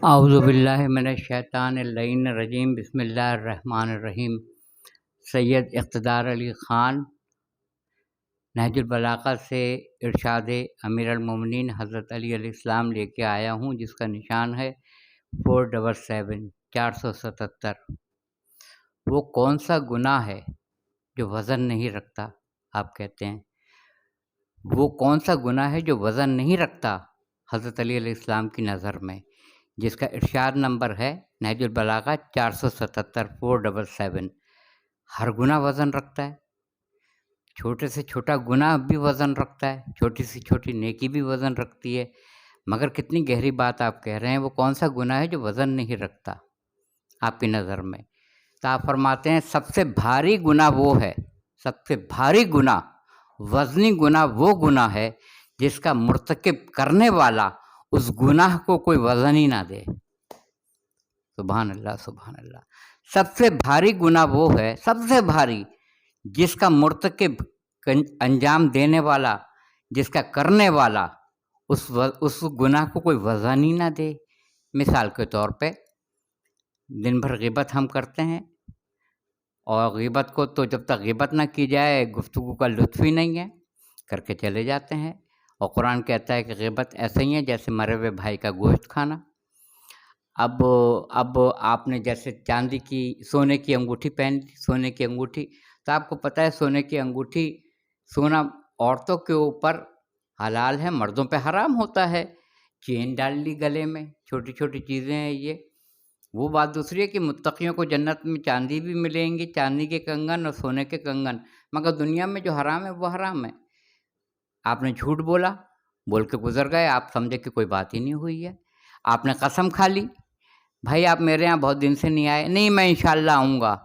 اعوذ باللہ من الشیطان اللعین الرجیم، بسم اللہ الرحمن الرحیم۔ سید اقتدار علی خان نہج البلاغہ سے ارشاد امیر المومنین حضرت علی علیہ السلام لے کے آیا ہوں، جس کا نشان ہے 477 477۔ وہ کون سا گناہ ہے جو وزن نہیں رکھتا؟ آپ کہتے ہیں وہ کون سا گناہ ہے جو وزن نہیں رکھتا حضرت علی علیہ السلام کی نظر میں، جس کا ارشاد نمبر ہے نہج البلاغہ 477 477۔ ہر گناہ وزن رکھتا ہے، چھوٹے سے چھوٹا گناہ بھی وزن رکھتا ہے، چھوٹی سے چھوٹی نیکی بھی وزن رکھتی ہے، مگر کتنی گہری بات آپ کہہ رہے ہیں، وہ کون سا گناہ ہے جو وزن نہیں رکھتا آپ کی نظر میں؟ تو آپ فرماتے ہیں سب سے بھاری گناہ وہ ہے، سب سے بھاری گناہ، وزنی گناہ وہ گناہ ہے جس کا مرتکب کرنے والا اس گناہ کو کوئی وزن ہی نہ دے۔ سبحان اللہ سبحان اللہ۔ سب سے بھاری گناہ وہ ہے، سب سے بھاری، جس کا مرتکب انجام دینے والا، جس کا کرنے والا اس گناہ کو کوئی وزن ہی نہ دے۔ مثال کے طور پہ دن بھر غیبت ہم کرتے ہیں، اور غیبت کو تو جب تک غیبت نہ کی جائے گفتگو کا لطف ہی نہیں ہے، کر کے چلے جاتے ہیں۔ اور قرآن کہتا ہے کہ غیبت ایسا ہی ہے جیسے مرے ہوئے بھائی کا گوشت کھانا۔ اب آپ نے جیسے چاندی کی سونے کی انگوٹھی پہنی تھی، سونے کی انگوٹھی، تو آپ کو پتہ ہے سونے کی انگوٹھی، سونا عورتوں کے اوپر حلال ہے، مردوں پہ حرام ہوتا ہے۔ چین ڈال لی گلے میں، چھوٹی چھوٹی چیزیں ہیں یہ۔ وہ بات دوسری ہے کہ متقیوں کو جنت میں چاندی بھی ملیں گی، چاندی کے کنگن اور سونے کے کنگن، مگر دنیا میں جو حرام ہے وہ حرام ہے۔ آپ نے جھوٹ بولا، بول کے گزر گئے، آپ سمجھے کہ کوئی بات ہی نہیں ہوئی ہے۔ آپ نے قسم کھا لی، بھائی آپ میرے ہاں بہت دن سے نہیں آئے، نہیں میں انشاءاللہ آؤں گا۔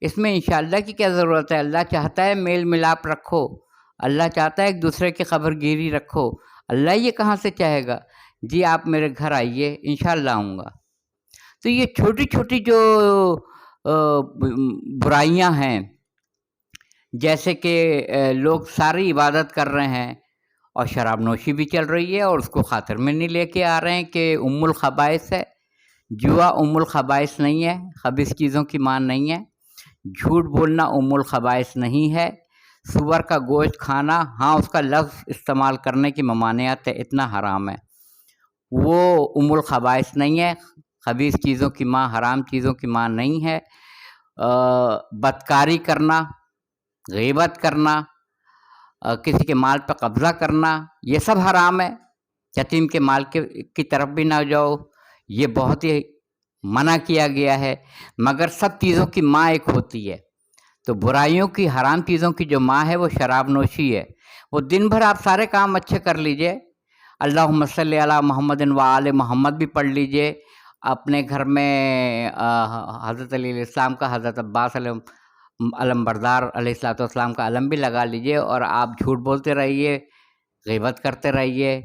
اس میں انشاءاللہ کی کیا ضرورت ہے؟ اللہ چاہتا ہے میل ملاپ رکھو، اللہ چاہتا ہے ایک دوسرے کی خبر گیری رکھو۔ اللہ یہ کہاں سے چاہے گا جی آپ میرے گھر آئیے، انشاءاللہ آؤں گا؟ تو یہ چھوٹی چھوٹی جو برائیاں ہیں، جیسے کہ لوگ ساری عبادت کر رہے ہیں اور شراب نوشی بھی چل رہی ہے، اور اس کو خاطر میں نہیں لے کے آ رہے ہیں کہ ام الخبائث ہے۔ جوا ام الخبائث نہیں ہے، خبیث چیزوں کی ماں نہیں ہے، جھوٹ بولنا ام الخبائث نہیں ہے، سور کا گوشت کھانا، ہاں اس کا لفظ استعمال کرنے کی ممانعت ہے، اتنا حرام ہے، وہ ام الخبائث نہیں ہے، خبیث چیزوں کی ماں، حرام چیزوں کی ماں نہیں ہے۔ بدکاری کرنا، غیبت کرنا، کسی کے مال پہ قبضہ کرنا، یہ سب حرام ہے۔ یتیم کے مال کی طرف بھی نہ جاؤ، یہ بہت ہی منع کیا گیا ہے، مگر سب چیزوں کی ماں ایک ہوتی ہے۔ تو برائیوں کی، حرام چیزوں کی جو ماں ہے وہ شراب نوشی ہے۔ وہ دن بھر آپ سارے کام اچھے کر لیجئے، اللہم صلی علی محمد و آل محمد بھی پڑھ لیجئے، اپنے گھر میں حضرت علی علیہ السلام کا، حضرت عباس علم بردار علیہ السلام کا علم بھی لگا لیجئے، اور آپ جھوٹ بولتے رہیے، غیبت کرتے رہیے،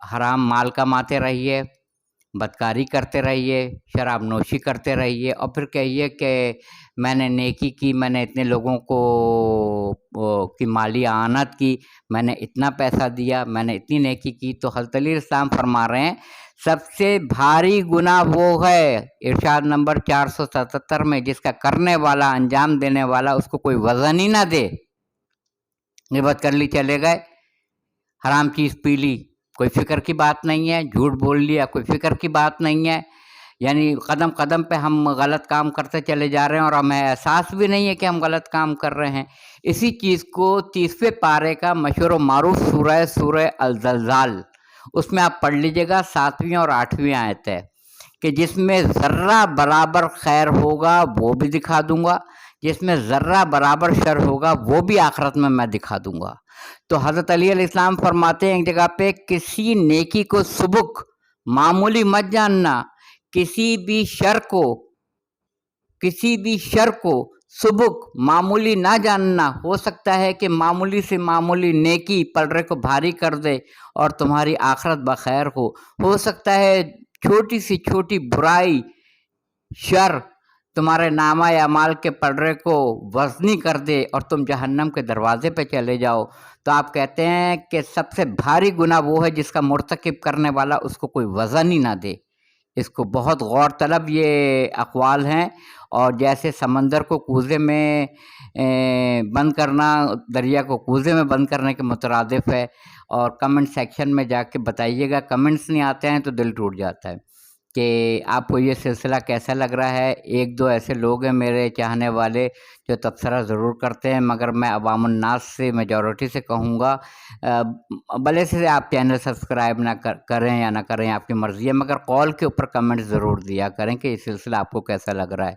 حرام مال کماتے رہیے، بدکاری کرتے رہیے، شراب نوشی کرتے رہیے، اور پھر کہیے کہ میں نے نیکی کی، میں نے اتنے لوگوں کی مالی اعانت کی، میں نے اتنا پیسہ دیا، میں نے اتنی نیکی کی۔ تو حضرت علی علیہ السلام فرما رہے ہیں سب سے بھاری گناہ وہ ہے، ارشاد نمبر 477 میں، جس کا کرنے والا، انجام دینے والا اس کو کوئی وزن ہی نہ دے۔ غیبت کر لی چلے گئے، حرام چیز پی لی، کوئی فکر کی بات نہیں ہے، جھوٹ بول لیا، کوئی فکر کی بات نہیں ہے، یعنی قدم قدم پہ ہم غلط کام کرتے چلے جا رہے ہیں اور ہمیں احساس بھی نہیں ہے کہ ہم غلط کام کر رہے ہیں۔ اسی چیز کو 30ویں پارے کا مشہور و معروف سورہ الزلزال، اس میں آپ پڑھ لیجئے گا، 7ویں اور 8ویں آیت ہے کہ جس میں ذرہ برابر خیر ہوگا وہ بھی دکھا دوں گا، جس میں ذرہ برابر شر ہوگا وہ بھی آخرت میں دکھا دوں گا۔ تو حضرت علی علیہ السلام فرماتے ہیں ایک جگہ پہ، کسی نیکی کو سبک، معمولی مت جاننا، کسی بھی شر کو سبک، معمولی نہ جاننا۔ ہو سکتا ہے کہ معمولی سے معمولی نیکی پلڑے کو بھاری کر دے اور تمہاری آخرت بخیر ہو سکتا ہے چھوٹی سی چھوٹی برائی، شر تمہارے نامہ اعمال کے پلڑے کو وزنی کر دے اور تم جہنم کے دروازے پہ چلے جاؤ، تو آپ کہتے ہیں کہ سب سے بھاری گناہ وہ ہے جس کا مرتکب کرنے والا اس کو کوئی وزن ہی نہ دے۔ اس کو بہت غور طلب یہ اقوال ہیں، اور جیسے سمندر کو کوزے میں بند کرنا دریا کو کوزے میں بند کرنے کے مترادف ہے۔ اور کمنٹ سیکشن میں جا کے بتائیے گا، کمنٹس نہیں آتے ہیں تو دل ٹوٹ جاتا ہے کہ آپ کو یہ سلسلہ کیسا لگ رہا ہے۔ ایک دو ایسے لوگ ہیں میرے چاہنے والے جو تبصرہ ضرور کرتے ہیں، مگر میں عوام الناس سے میجورٹی سے کہوں گا بھلے سے آپ چینل سبسکرائب نہ کریں یا نہ کریں، آپ کی مرضی ہے، مگر قول کے اوپر کمنٹ ضرور دیا کریں کہ یہ سلسلہ آپ کو کیسا لگ رہا ہے۔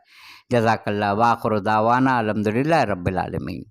جزاک اللہ، وآخر دعوانا الحمدللہ رب العالمین۔